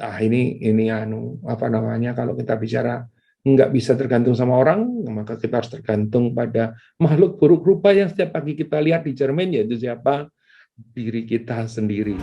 ini apa namanya, kalau kita bicara nggak bisa tergantung sama orang, maka kita harus tergantung pada makhluk buruk rupa yang setiap pagi kita lihat di cermin, yaitu siapa? Diri kita sendiri.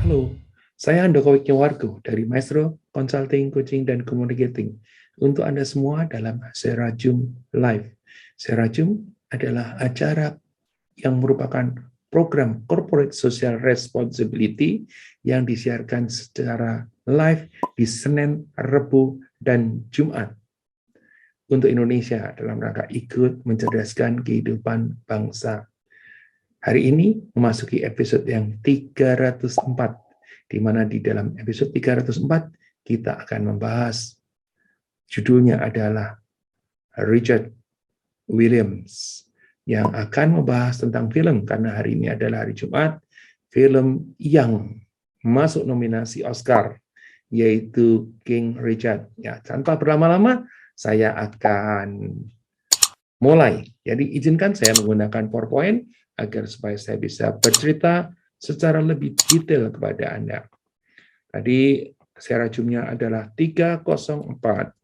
Halo, saya Handoko Wikiwargo dari Maestro Consulting, Coaching, dan Communicating. Untuk Anda semua dalam Serajum Live. Serajum adalah acara yang merupakan program Corporate Social Responsibility yang disiarkan secara live di Senin, Rabu, dan Jumat untuk Indonesia dalam rangka ikut mencerdaskan kehidupan bangsa. Hari ini memasuki episode yang 304, di mana di dalam episode 304 kita akan membahas, judulnya adalah Richard Williams, yang akan membahas tentang film, karena hari ini adalah hari Jumat, film yang masuk nominasi Oscar, yaitu King Richard. Ya, tanpa berlama-lama, saya akan mulai. Jadi izinkan saya menggunakan PowerPoint agar supaya saya bisa bercerita secara lebih detail kepada Anda. Tadi serajumnya adalah 304.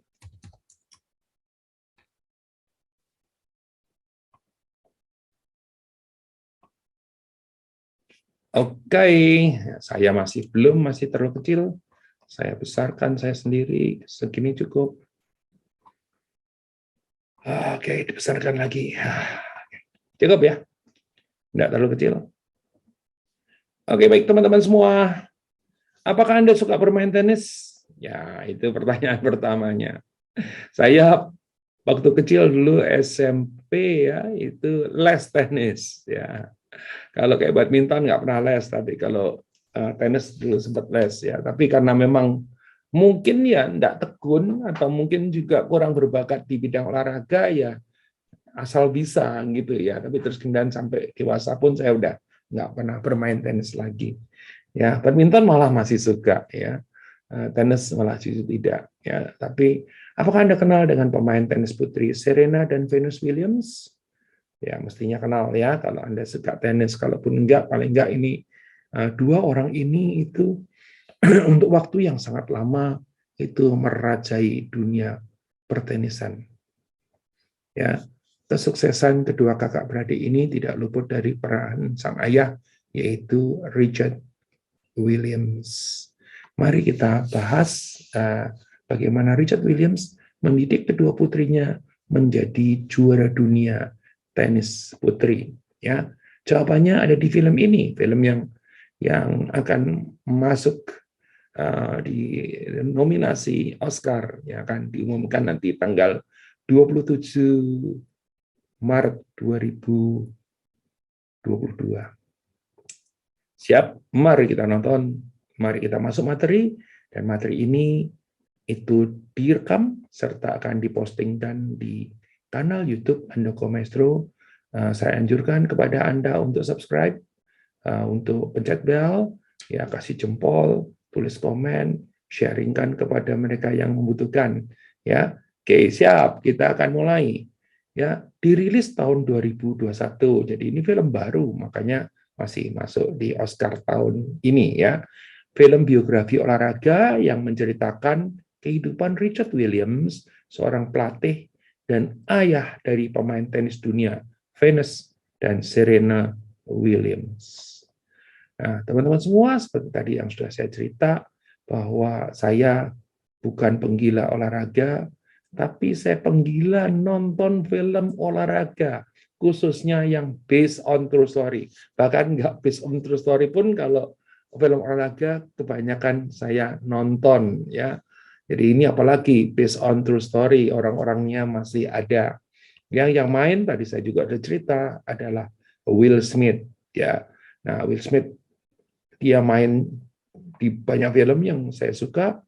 Oke, saya masih terlalu kecil. Saya besarkan saya sendiri, segini cukup. Oke, dibesarkan lagi. Cukup ya? Tidak terlalu kecil. Oke, baik teman-teman semua. Apakah Anda suka bermain tenis? Ya, itu pertanyaan pertamanya. Saya waktu kecil dulu SMP ya, itu les tenis ya. Kalau kayak badminton nggak pernah les, tapi kalau tenis dulu sempat les ya. Tapi karena memang mungkin ya nggak tekun atau mungkin juga kurang berbakat di bidang olahraga ya, asal bisa gitu ya. Tapi terus kemudian sampai dewasa pun saya udah nggak pernah bermain tenis lagi. Ya, badminton malah masih suka ya. Tenis malah justru tidak ya. Tapi apakah Anda kenal dengan pemain tenis putri Serena dan Venus Williams? Ya, mestinya kenal ya kalau Anda suka tenis. Kalaupun enggak, paling enggak ini dua orang ini itu untuk waktu yang sangat lama itu merajai dunia pertenisan. Ya, kesuksesan kedua kakak beradik ini tidak luput dari peran sang ayah, yaitu Richard Williams. Mari kita bahas bagaimana Richard Williams mendidik kedua putrinya menjadi juara dunia tenis putri. Ya, jawabannya ada di film ini, film yang akan masuk di nominasi Oscar, yang akan diumumkan nanti tanggal 27 Maret 2022. Siap? Mari kita nonton, mari kita masuk materi, dan materi ini itu direkam serta akan diposting dan di kanal YouTube Handoko Maestro. Saya anjurkan kepada Anda untuk subscribe, untuk pencet bel, ya kasih jempol, tulis komen, sharingkan kepada mereka yang membutuhkan. Ya, oke, siap. Kita akan mulai. Ya, dirilis tahun 2021. Jadi ini film baru, makanya masih masuk di Oscar tahun ini ya. Film biografi olahraga yang menceritakan kehidupan Richard Williams, seorang pelatih dan ayah dari pemain tenis dunia Venus dan Serena Williams. Nah, teman-teman semua, seperti tadi yang sudah saya cerita, bahwa saya bukan penggila olahraga, tapi saya penggila nonton film olahraga, khususnya yang based on true story. Bahkan nggak based on true story pun, kalau film olahraga kebanyakan saya nonton ya. Jadi ini apalagi based on true story, orang-orangnya masih ada. Yang main tadi saya juga ada cerita adalah Will Smith ya. Nah, Will Smith dia main di banyak film yang saya suka,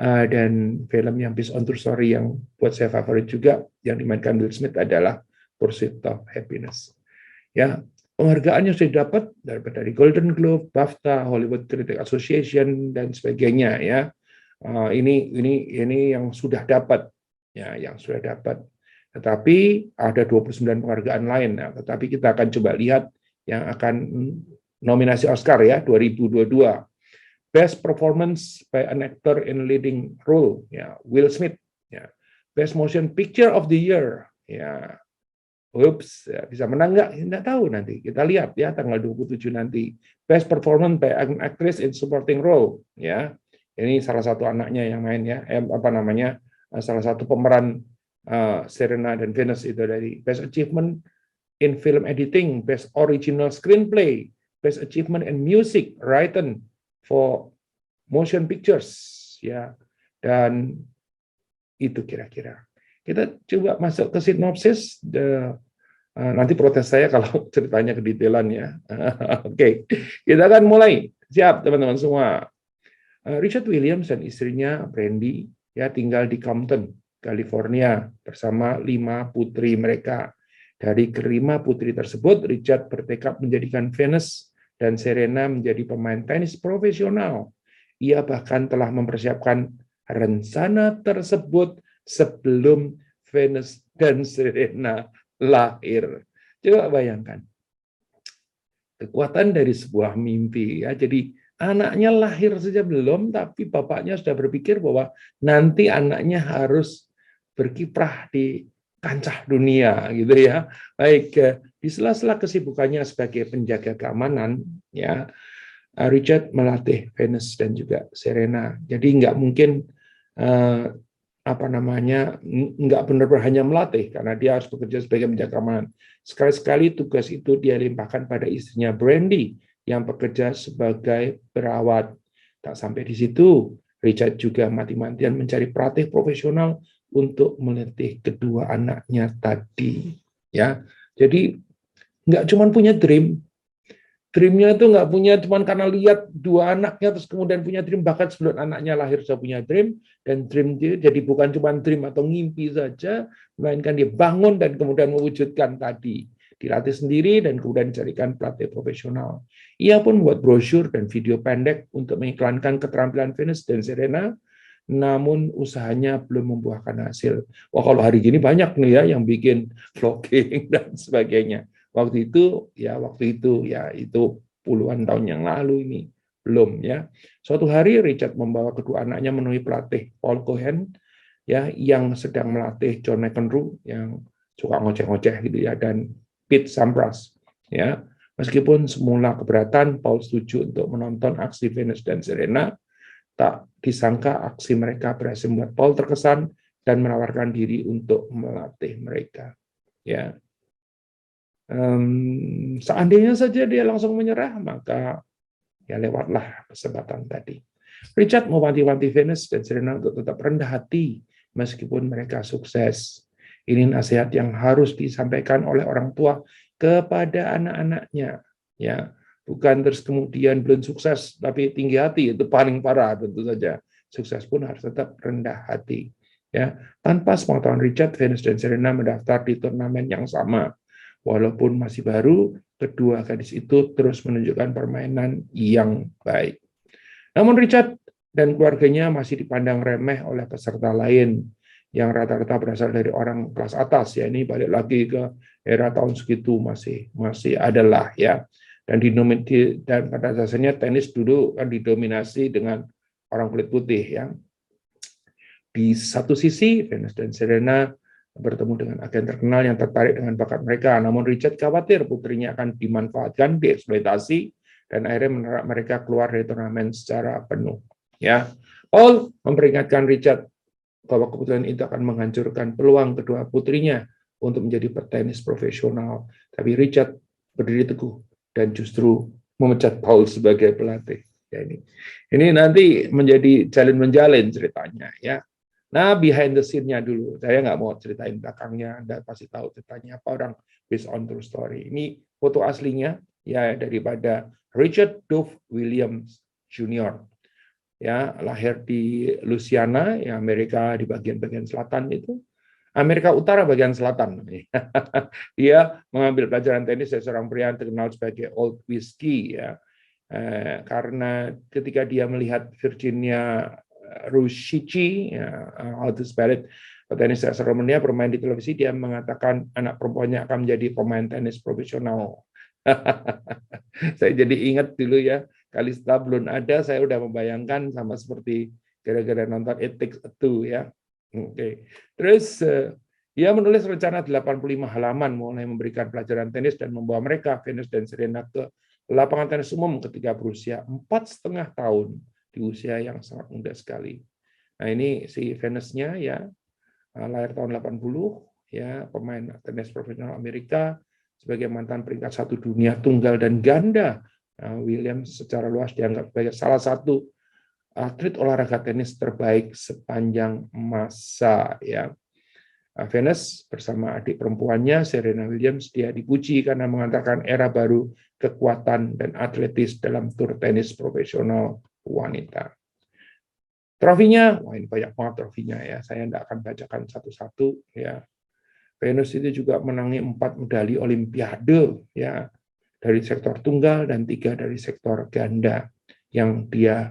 dan film yang based on true story yang buat saya favorit juga yang dimainkan Will Smith adalah Pursuit of Happiness. Ya, penghargaan yang saya dapat dari Golden Globe, BAFTA, Hollywood Critics Association dan sebagainya ya. Ini yang sudah dapat, ya, yang sudah dapat. Tetapi ada 29 penghargaan lain. Nah, tetapi kita akan coba lihat yang akan nominasi Oscar ya 2022. Best Performance by an Actor in Leading Role, ya, Will Smith. Ya. Best Motion Picture of the Year, ya, Ups, ya, bisa menang nggak? Nggak tahu nanti. Kita lihat ya tanggal 27 nanti. Best Performance by an Actress in Supporting Role, ya. Ini salah satu anaknya yang main ya. Salah satu pemeran Serena dan Venus itu dari Best Achievement in Film Editing, Best Original Screenplay, Best Achievement in Music written for Motion Pictures, ya. Dan itu kira-kira. Kita coba masuk ke sinopsis. Nanti protes saya kalau ceritanya kedetailan ya. Oke, kita akan mulai. Siap teman-teman semua. Richard Williams dan istrinya Brandy ya tinggal di Compton, California bersama 5 putri mereka. Dari kelima putri tersebut, Richard bertekad menjadikan Venus dan Serena menjadi pemain tenis profesional. Ia bahkan telah mempersiapkan rencana tersebut sebelum Venus dan Serena lahir. Coba bayangkan. Kekuatan dari sebuah mimpi ya. Jadi anaknya lahir saja belum, tapi bapaknya sudah berpikir bahwa nanti anaknya harus berkiprah di kancah dunia gitu ya. Baik, di sela-sela kesibukannya sebagai penjaga keamanan ya, Richard melatih Venus dan juga Serena. Jadi nggak mungkin nggak benar-benar hanya melatih karena dia harus bekerja sebagai penjaga keamanan. Sekali-sekali tugas itu dia limpahkan pada istrinya Brandy yang bekerja sebagai perawat. Tak sampai di situ, Richard juga mati-matian mencari pelatih profesional untuk melatih kedua anaknya tadi. Ya, jadi nggak cuma punya dreamnya itu nggak punya cuma karena lihat dua anaknya terus kemudian punya dream, bahkan sebelum anaknya lahir sudah punya dream, dan dream dia jadi bukan cuma dream atau ngimpi saja, melainkan dia bangun dan kemudian mewujudkan tadi. Dilatih sendiri dan kemudian dicarikan pelatih profesional. Ia pun membuat brosur dan video pendek untuk mengiklankan keterampilan Venus dan Serena, namun usahanya belum membuahkan hasil. Wah, kalau hari gini banyak nih ya yang bikin vlogging dan sebagainya. Waktu itu itu puluhan tahun yang lalu ini belum ya. Suatu hari Richard membawa kedua anaknya menemui pelatih Paul Cohen ya yang sedang melatih John McEnroe yang suka ngoceh-ngoceh gitu ya, dan Pete Sampras ya. Meskipun semula keberatan, Paul setuju untuk menonton aksi Venus dan Serena. Tak disangka aksi mereka berhasil membuat Paul terkesan dan menawarkan diri untuk melatih mereka ya. Seandainya saja dia langsung menyerah, maka ya lewatlah kesempatan tadi. Richard mewanti-wanti Venus dan Serena untuk tetap rendah hati meskipun mereka sukses. Ini nasihat yang harus disampaikan oleh orang tua kepada anak-anaknya. Ya, bukan terus kemudian belum sukses tapi tinggi hati, itu paling parah tentu saja. Sukses pun harus tetap rendah hati. Ya, tanpa sepengetahuan Richard, Venus dan Serena mendaftar di turnamen yang sama. Walaupun masih baru, kedua gadis itu terus menunjukkan permainan yang baik. Namun Richard dan keluarganya masih dipandang remeh oleh peserta lain yang rata-rata berasal dari orang kelas atas. Ya, ini balik lagi ke era tahun segitu masih adalah ya. Dan pada dasarnya tenis dulu kan didominasi dengan orang kulit putih ya. Di satu sisi Venus dan Serena bertemu dengan agen terkenal yang tertarik dengan bakat mereka. Namun Richard khawatir putrinya akan dimanfaatkan, dieksploitasi, dan akhirnya menerap mereka keluar dari turnamen secara penuh. Ya, Paul memperingatkan Richard bahwa keputusan itu akan menghancurkan peluang kedua putrinya untuk menjadi petenis profesional. Tapi Richard berdiri teguh dan justru memecat Paul sebagai pelatih. Ya, ini nanti menjadi jalin-menjalin ceritanya ya. Nah, behind the scene-nya dulu. Saya nggak mau ceritain belakangnya, Anda pasti tahu ceritanya apa, orang based on true story. Ini foto aslinya ya daripada Richard Dove Williams Jr. Ya, lahir di Louisiana, ya Amerika di bagian selatan itu. Amerika Utara bagian selatan. Dia mengambil pelajaran tenis dari seorang pria yang terkenal sebagai Old Whiskey ya. Karena ketika dia melihat Virginia Rushichi, ya, how to spell it, petenis asal Romania bermain di televisi, dia mengatakan anak perempuannya akan menjadi pemain tenis profesional. Saya jadi ingat dulu ya, Kalista belum ada, saya udah membayangkan sama seperti gara-gara nonton It Takes Two ya. Oke. Terus ia menulis rencana 85 halaman mulai memberikan pelajaran tenis dan membawa mereka, Venus dan Serena, ke lapangan tenis umum ketika berusia 4,5 tahun, di usia yang sangat muda sekali. Nah, ini si Venusnya ya, lahir tahun 80, ya, pemain tenis profesional Amerika, sebagai mantan peringkat 1 dunia tunggal dan ganda. Nah, Williams secara luas dianggap sebagai salah satu atlet olahraga tenis terbaik sepanjang masa ya. Venus bersama adik perempuannya Serena Williams, dia dipuji karena mengantarkan era baru kekuatan dan atletis dalam tur tenis profesional wanita. Trofinya, wah ini banyak banget trofinya ya. Saya tidak akan bacakan satu-satu ya. Venus itu juga menangi 4 medali Olimpiade ya, dari sektor tunggal dan 3 dari sektor ganda yang dia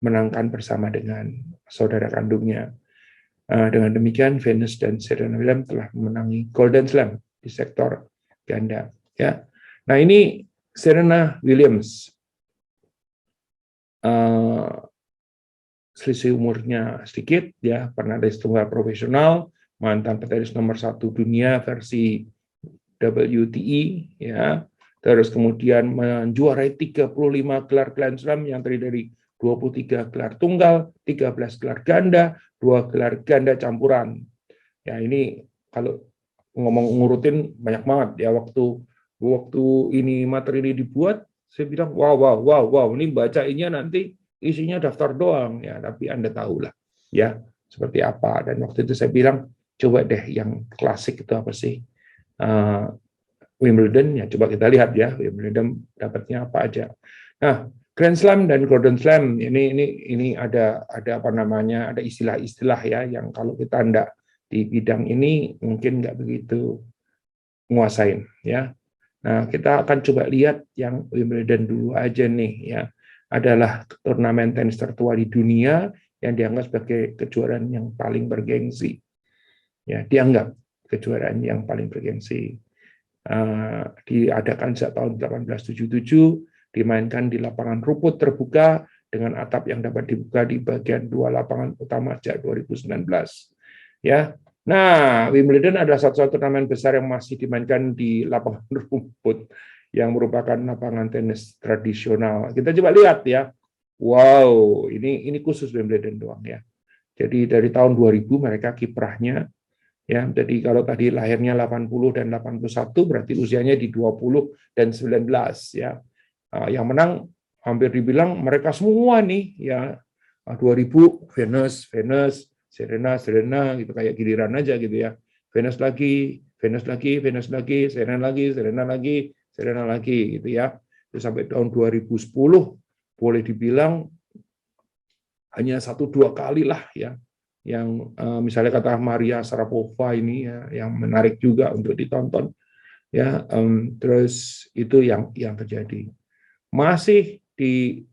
menangkan bersama dengan saudara kandungnya. Dengan demikian, Venus dan Serena Williams telah memenangi Golden Slam di sektor ganda. Ya, nah ini Serena Williams, selisih umurnya sedikit, ya, pernah dari tunggal profesional, mantan petenis nomor 1 dunia versi WTE, ya, terus kemudian menjuarai 35 gelar Grand Slam yang terdiri dari 23 gelar tunggal, 13 gelar ganda, 2 gelar ganda campuran. Ya ini kalau ngomong ngurutin banyak banget ya, waktu ini materi ini dibuat, saya bilang wow, ini bacainnya nanti isinya daftar doang ya, tapi Anda tahulah ya seperti apa. Dan waktu itu saya bilang coba deh yang klasik itu apa sih? Wimbledon ya, coba kita lihat ya Wimbledon dapatnya apa aja. Nah, Grand Slam dan Golden Slam ini ada apa namanya, ada istilah-istilah ya yang kalau kita enggak di bidang ini mungkin nggak begitu nguasain ya. Nah, kita akan coba lihat yang Wimbledon dulu aja nih ya. Adalah turnamen tenis tertua di dunia yang dianggap sebagai kejuaraan yang paling bergengsi. Ya, dianggap kejuaraan yang paling bergengsi. Diadakan sejak tahun 1877, dimainkan di lapangan rumput terbuka dengan atap yang dapat dibuka di bagian 2 lapangan utama sejak 2019. Ya, nah Wimbledon adalah satu-satu turnamen besar yang masih dimainkan di lapangan rumput yang merupakan lapangan tenis tradisional. Kita coba lihat ya, wow, ini khusus Wimbledon doang ya. Jadi dari tahun 2000 mereka kiprahnya. Ya, jadi kalau tadi lahirnya 80 dan 81 berarti usianya di 20 dan 19 ya. Yang menang hampir dibilang mereka semua nih ya. 2000 Venus, Serena gitu kayak giliran aja gitu ya. Venus lagi, Serena lagi gitu ya. Terus sampai tahun 2010 boleh dibilang hanya 1-2 kali lah ya, yang misalnya kata Maria Sharapova ini ya, yang menarik juga untuk ditonton ya. Terus itu yang terjadi masih di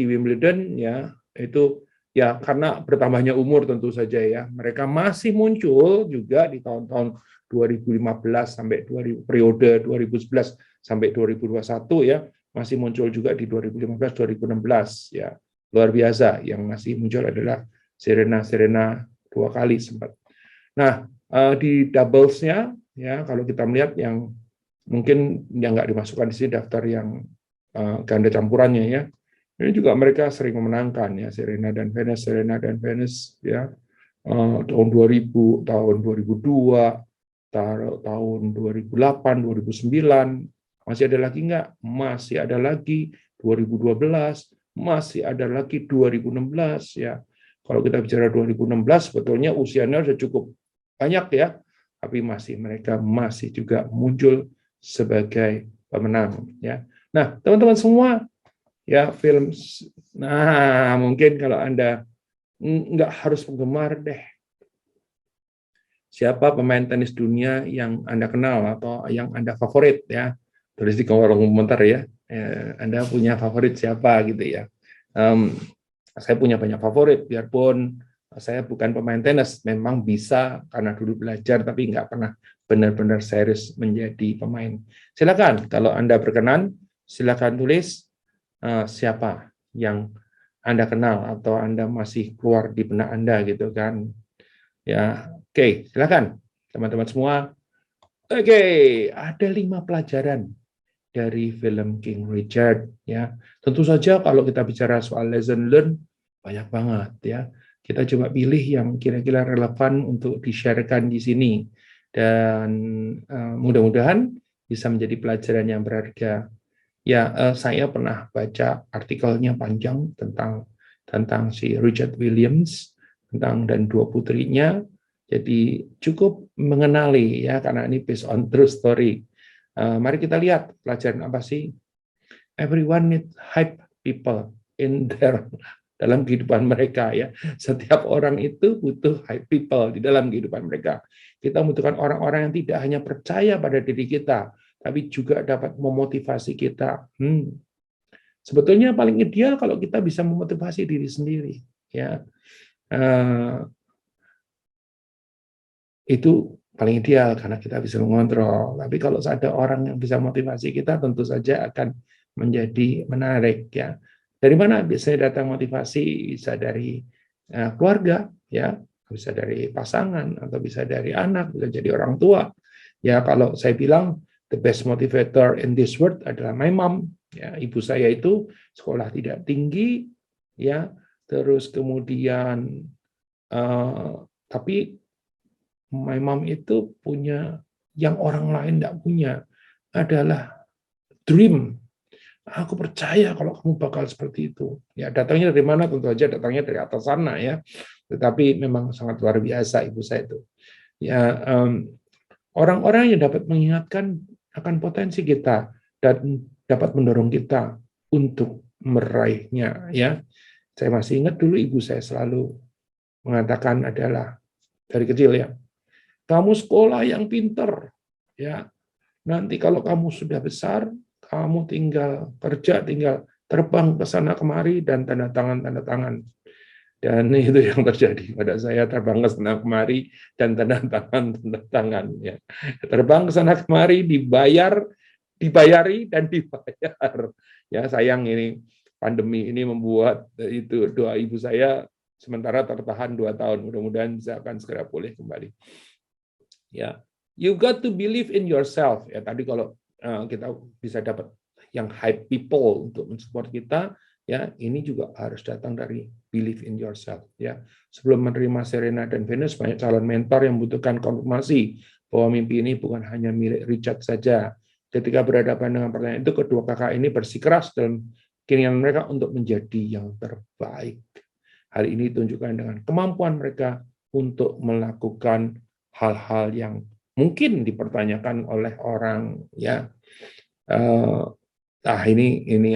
Wimbledon ya, itu ya karena bertambahnya umur tentu saja ya, mereka masih muncul juga di tahun-tahun 2015 sampai periode 2011 sampai 2021 ya, masih muncul juga di 2015-2016 ya. Luar biasa, yang masih muncul adalah Serena 2 kali sempat. Nah, di doublesnya ya, kalau kita melihat yang mungkin yang nggak dimasukkan di sini daftar yang ganda campurannya ya, ini juga mereka sering memenangkan ya, Serena dan Venus ya, tahun 2000, tahun 2002, tahun 2008, 2009, masih ada lagi nggak? Masih ada lagi 2012, masih ada lagi 2016 ya. Kalau kita bicara 2016, sebetulnya usianya sudah cukup banyak ya, tapi mereka masih juga muncul sebagai pemenang ya. Nah, teman-teman semua ya, film. Nah, mungkin kalau Anda nggak harus penggemar deh. Siapa pemain tenis dunia yang Anda kenal atau yang Anda favorit ya? Tulis di kolom komentar ya. Anda punya favorit siapa gitu ya. Saya punya banyak favorit, biarpun saya bukan pemain tenis, memang bisa karena dulu belajar, tapi nggak pernah benar-benar serius menjadi pemain. Silakan, kalau Anda berkenan, silakan tulis siapa yang Anda kenal atau Anda masih keluar di benak Anda gitu kan. Ya, oke, silakan teman-teman semua. Oke, ada 5 pelajaran dari film King Richard ya. Tentu saja kalau kita bicara soal lesson learn banyak banget ya. Kita coba pilih yang kira-kira relevan untuk di-sharekan di sini dan mudah-mudahan bisa menjadi pelajaran yang berharga. Ya, saya pernah baca artikelnya panjang tentang si Richard Williams dan 2 putrinya. Jadi cukup mengenali ya karena ini based on true story. Mari kita lihat pelajaran apa sih. Everyone need hype people in dalam kehidupan mereka ya. Setiap orang itu butuh hype people di dalam kehidupan mereka. Kita membutuhkan orang-orang yang tidak hanya percaya pada diri kita, tapi juga dapat memotivasi kita. Sebetulnya paling ideal kalau kita bisa memotivasi diri sendiri ya. Itu paling ideal karena kita bisa mengontrol. Tapi kalau ada orang yang bisa motivasi kita, tentu saja akan menjadi menarik ya. Dari mana biasanya datang motivasi? Bisa dari keluarga ya, bisa dari pasangan atau bisa dari anak, bisa jadi orang tua. Ya kalau saya bilang the best motivator in this world adalah my mom. Ya, ibu saya itu sekolah tidak tinggi ya, terus kemudian tapi my mom itu punya yang orang lain tidak punya, adalah dream. Aku percaya kalau kamu bakal seperti itu. Ya, datangnya dari mana? Tentu saja datangnya dari atas sana ya. Tetapi memang sangat luar biasa ibu saya itu. Ya, orang-orang yang dapat mengingatkan akan potensi kita dan dapat mendorong kita untuk meraihnya. Ya, saya masih ingat dulu ibu saya selalu mengatakan adalah dari kecil ya. Kamu sekolah yang pinter, ya. Nanti kalau kamu sudah besar, kamu tinggal kerja, tinggal terbang ke sana kemari dan tanda tangan. Dan itu yang terjadi pada saya, terbang ke sana kemari dan tanda tangan. Ya. Terbang ke sana kemari, dibayari dan dibayar. Ya sayang ini pandemi ini membuat itu doa ibu saya sementara tertahan 2 tahun. Mudah-mudahan bisa akan segera pulih kembali. Ya, you got to believe in yourself. Ya, tadi kalau kita bisa dapat yang hype people untuk mensupport kita, ya ini juga harus datang dari believe in yourself. Ya, sebelum menerima Serena dan Venus, banyak calon mentor yang membutuhkan konfirmasi bahwa mimpi ini bukan hanya milik Richard saja. Ketika berhadapan dengan pertanyaan itu, kedua kakak ini bersikeras dalam keinginan mereka untuk menjadi yang terbaik. Hal ini ditunjukkan dengan kemampuan mereka untuk melakukan hal-hal yang mungkin dipertanyakan oleh orang ya. Ini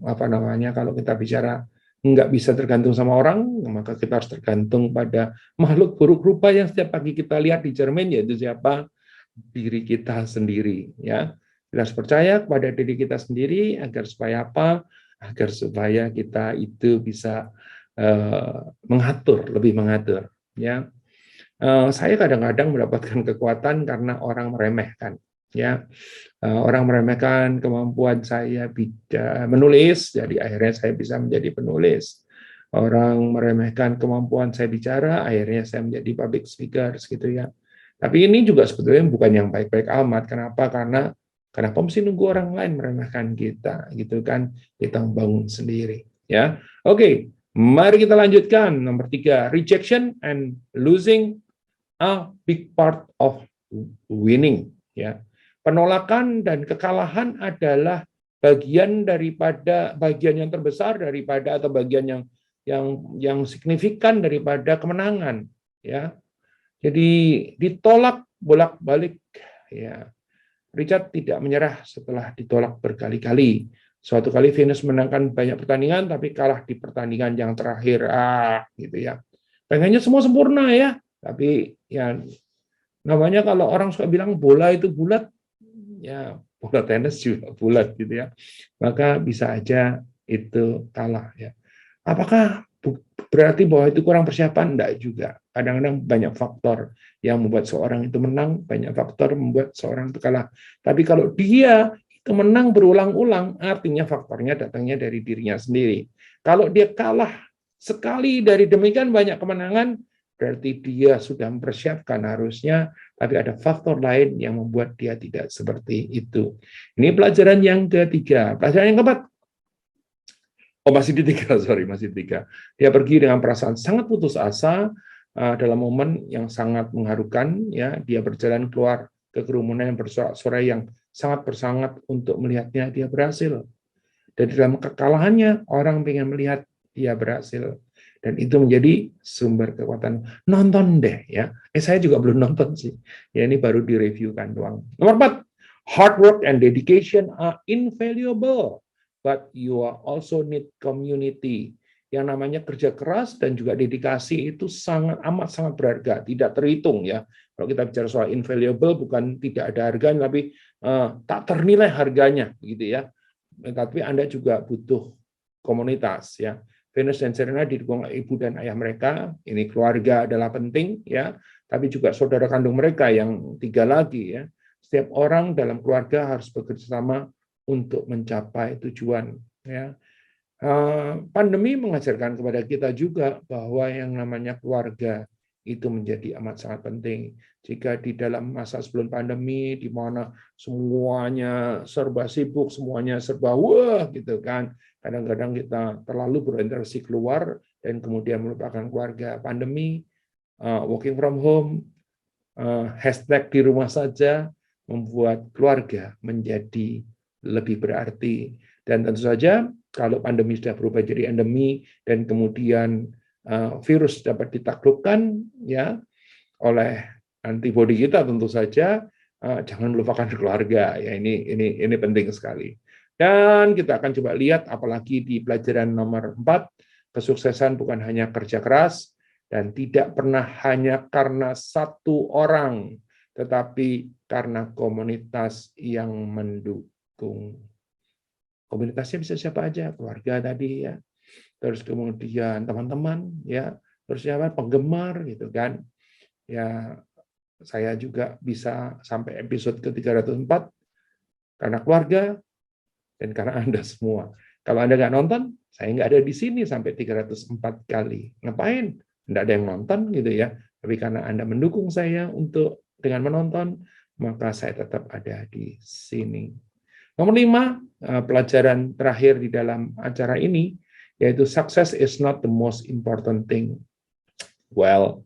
apa namanya, kalau kita bicara nggak bisa tergantung sama orang, maka kita harus tergantung pada makhluk buruk rupa yang setiap pagi kita lihat di cermin, yaitu siapa? Diri kita sendiri ya. Kita harus percaya kepada diri kita sendiri agar supaya apa? Agar supaya kita itu bisa lebih mengatur ya. Saya kadang-kadang mendapatkan kekuatan karena orang meremehkan. Ya, orang meremehkan kemampuan saya menulis, jadi akhirnya saya bisa menjadi penulis. Orang meremehkan kemampuan saya bicara, akhirnya saya menjadi public speaker, gitu ya. Tapi ini juga sebetulnya bukan yang baik-baik amat. Kenapa? Kenapa mesti nunggu orang lain meremehkan kita, gitu kan? Kita membangun sendiri. Ya, oke. Mari kita lanjutkan. Nomor 3, rejection and losing a big part of winning. Ya, penolakan dan kekalahan adalah bagian yang terbesar daripada atau bagian yang signifikan daripada kemenangan. Ya, jadi ditolak bolak-balik. Ya, Richard tidak menyerah setelah ditolak berkali-kali. Suatu kali Venus menangkan banyak pertandingan, tapi kalah di pertandingan yang terakhir. Gitu ya. Pengennya semua sempurna ya. Tapi ya namanya kalau orang suka bilang bola itu bulat, ya bola tenis juga bulat gitu ya. Maka bisa aja itu kalah ya. Apakah berarti bahwa itu kurang persiapan? Enggak juga. Kadang-kadang banyak faktor yang membuat seorang itu menang, banyak faktor membuat seorang itu kalah. Tapi kalau dia itu menang berulang-ulang, artinya faktornya datangnya dari dirinya sendiri. Kalau dia kalah sekali dari demikian banyak kemenangan, berarti dia sudah mempersiapkan harusnya, tapi ada faktor lain yang membuat dia tidak seperti itu. Ini pelajaran yang ketiga. Pelajaran yang keempat, masih di tiga, sorry, masih di tiga. Dia pergi dengan perasaan sangat putus asa dalam momen yang sangat mengharukan. Ya, dia berjalan keluar ke kerumunan yang bersorak-sorai yang sangat bersangat untuk melihatnya dia berhasil. Dan dalam kekalahannya, orang ingin melihat dia berhasil. Dan itu menjadi sumber kekuatan. Nonton deh, ya. Saya juga belum nonton sih. Ya, ini baru direviewkan doang. Nomor 4, hard work and dedication are invaluable, but you are also need community. Yang namanya kerja keras dan juga dedikasi itu sangat berharga, tidak terhitung ya. Kalau kita bicara soal invaluable, bukan tidak ada harganya, tapi tak ternilai harganya, gitu ya. Tapi Anda juga butuh komunitas ya. Venus dan Serena didukung ibu dan ayah mereka. Ini keluarga adalah penting ya, tapi juga saudara kandung mereka yang 3 lagi ya. Setiap orang dalam keluarga harus bekerja sama untuk mencapai tujuan ya. Pandemi mengajarkan kepada kita juga bahwa yang namanya keluarga itu menjadi amat sangat penting. Jika di dalam masa sebelum pandemi, di mana semuanya serba sibuk, semuanya serba wah gitu kan, kadang-kadang kita terlalu berinteraksi keluar dan kemudian melupakan keluarga. Pandemi, working from home, hashtag di rumah saja, membuat keluarga menjadi lebih berarti. Dan tentu saja kalau pandemi sudah berubah jadi endemi dan kemudian virus dapat ditaklukkan ya oleh antibodi kita, tentu saja jangan melupakan keluarga ya. Ini penting sekali. Dan kita akan coba lihat apalagi di pelajaran nomor 4, kesuksesan bukan hanya kerja keras dan tidak pernah hanya karena satu orang, tetapi karena komunitas yang mendukung. Komunitasnya bisa siapa aja, keluarga tadi ya, terus kemudian teman-teman ya, terus siapa, penggemar gitu kan. Ya, saya juga bisa sampai episode ke-304 karena keluarga dan karena Anda semua. Kalau Anda nggak nonton, saya nggak ada di sini sampai 304 kali. Ngapain? Nggak ada yang nonton gitu ya. Tapi karena Anda mendukung saya untuk dengan menonton, maka saya tetap ada di sini. Nomor 5, pelajaran terakhir di dalam acara ini, yaitu success is not the most important thing. Well,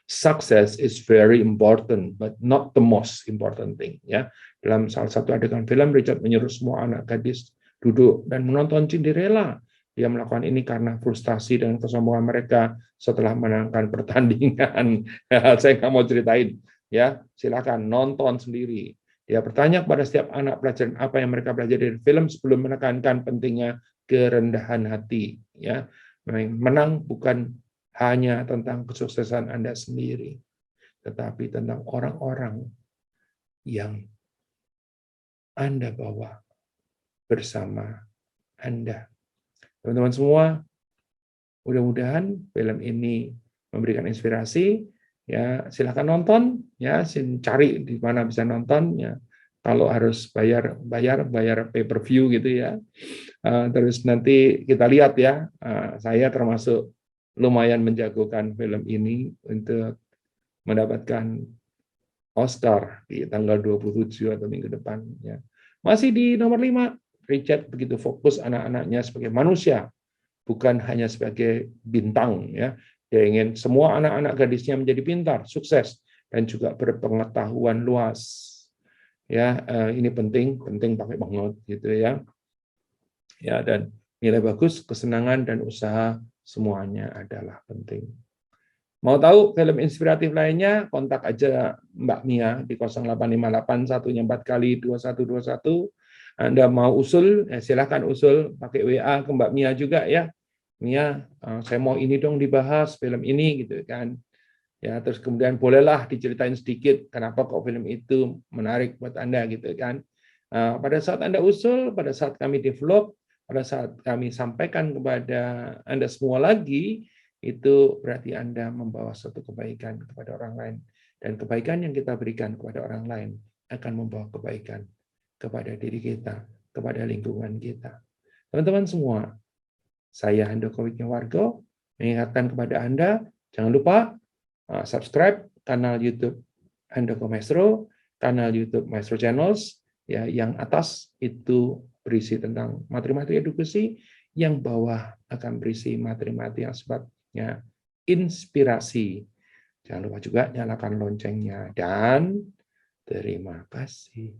success is very important, but not the most important thing. Ya, dalam salah satu adegan film, Richard menyuruh semua anak gadis duduk dan menonton Cinderella. Dia melakukan ini karena frustasi dengan kesombongan mereka setelah menangkan pertandingan. Saya nggak mau ceritain, ya. Silakan nonton sendiri. Dia bertanya kepada setiap anak pelajaran apa yang mereka belajar dari film sebelum menekankan pentingnya kerendahan hati. Ya, menang bukan hanya tentang kesuksesan Anda sendiri, tetapi tentang orang-orang yang Anda bawa bersama Anda. Teman-teman semua, mudah-mudahan film ini memberikan inspirasi. Ya, silakan nonton. Ya, cari di mana bisa nonton. Ya, kalau harus bayar pay-per-view gitu ya. Terus nanti kita lihat ya. Saya termasuk lumayan menjagokan film ini untuk mendapatkan Oscar di tanggal 27 atau minggu depan. Ya. Masih di nomor 5, Richard begitu fokus anak-anaknya sebagai manusia, bukan hanya sebagai bintang. Ya. Dia ingin semua anak-anak gadisnya menjadi pintar, sukses, dan juga berpengetahuan luas. Ya, ini penting pakai banget gitu ya. Ya, dan nilai bagus, kesenangan dan usaha semuanya adalah penting. Mau tahu film inspiratif lainnya, kontak aja Mbak Mia di 0858 1-nya 4 kali 2121. Anda mau usul, silahkan usul pakai WA ke Mbak Mia juga ya. Mia, saya mau ini dong dibahas film ini gitu kan. Ya, terus kemudian bolehlah diceritain sedikit kenapa kok film itu menarik buat Anda gitu kan. Pada saat Anda usul, pada saat kami develop, pada saat kami sampaikan kepada Anda semua lagi, itu berarti Anda membawa suatu kebaikan kepada orang lain. Dan kebaikan yang kita berikan kepada orang lain akan membawa kebaikan kepada diri kita, kepada lingkungan kita. Teman-teman semua, saya Handoko Wijnawargo mengingatkan kepada Anda, jangan lupa subscribe kanal YouTube Handoko Maestro, kanal YouTube Maestro Channels, ya, yang atas itu berisi tentang materi-materi edukasi, yang bawah akan berisi materi-materi yang sifatnya inspirasi. Jangan lupa juga nyalakan loncengnya, dan terima kasih.